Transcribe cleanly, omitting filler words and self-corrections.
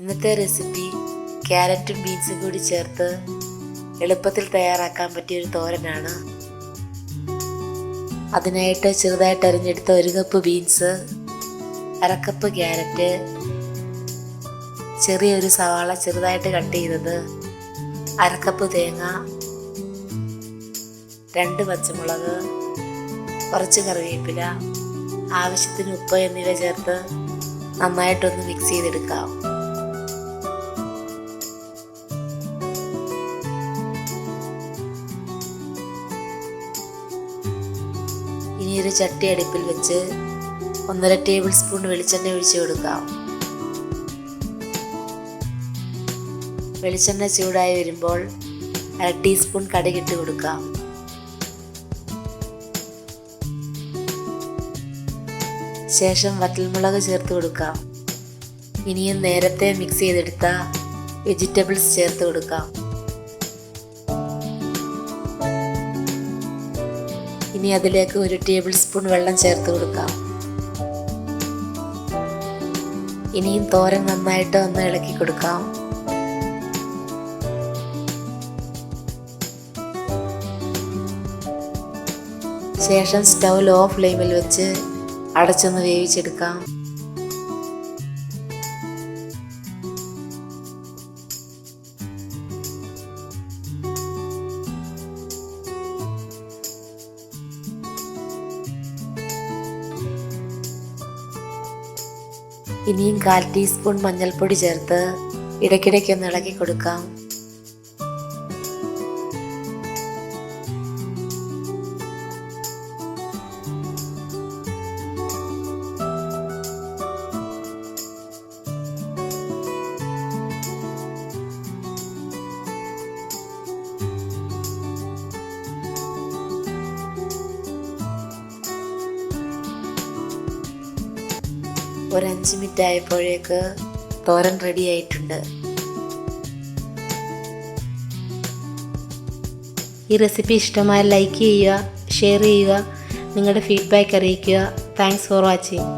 ഇന്നത്തെ റെസിപ്പി ക്യാരറ്റും ബീൻസും കൂടി ചേർത്ത് എളുപ്പത്തിൽ തയ്യാറാക്കാൻ പറ്റിയൊരു തോരനാണ്. അതിനായിട്ട് ചെറുതായിട്ട് അരിഞ്ഞെടുത്ത 1 കപ്പ് ബീൻസ്, 1/2 കപ്പ് ക്യാരറ്റ്, ചെറിയൊരു സവാള ചെറുതായിട്ട് കട്ട് ചെയ്തത്, 1/2 കപ്പ് തേങ്ങ, 2 പച്ചമുളക്, കുറച്ച് കറിവേപ്പില, ആവശ്യത്തിന് ഉപ്പ് എന്നിവ ചേർത്ത് നന്നായിട്ടൊന്ന് മിക്സ് ചെയ്തെടുക്കാം. ഇനി ഒരു ചട്ടി അടുപ്പിൽ വെച്ച് 1.5 ടേബിൾ സ്പൂൺ വെളിച്ചെണ്ണ ഒഴിച്ചു കൊടുക്കാം. വെളിച്ചെണ്ണ ചൂടായി വരുമ്പോൾ 1/2 ടീസ്പൂൺ കടുകിട്ട് കൊടുക്കാം. ശേഷം വറ്റൽമുളക് ചേർത്ത് കൊടുക്കാം. ഇനിയും നേരത്തെ മിക്സ് ചെയ്തെടുത്ത വെജിറ്റബിൾസ് ചേർത്ത് കൊടുക്കാം. ഇനി അതിലേക്ക് 1 ടേബിൾ സ്പൂൺ വെള്ളം ചേർത്ത് കൊടുക്കാം. ഇനിയും തോരൻ നന്നായിട്ട് ഒന്ന് ഇളക്കി കൊടുക്കാം. ശേഷം സ്റ്റൗ ലോ ഫ്ലെയിമിൽ വെച്ച് അടച്ചൊന്ന് വേവിച്ചെടുക്കാം. ഇനിയും 1/4 ടീസ്പൂൺ മഞ്ഞൾപ്പൊടി ചേർത്ത് ഇടയ്ക്കിടയ്ക്കൊന്ന് ഇളക്കി കൊടുക്കാം. ഒരു 5 മിനിറ്റ് ആയപ്പോഴേക്ക് തോരൻ റെഡി ആയിട്ടുണ്ട്. ഈ റെസിപ്പി ഇഷ്ടമായാൽ ലൈക്ക് ചെയ്യുക, ഷെയർ ചെയ്യുക, നിങ്ങളുടെ ഫീഡ്ബാക്ക് അറിയിക്കുക. Thanks for watching.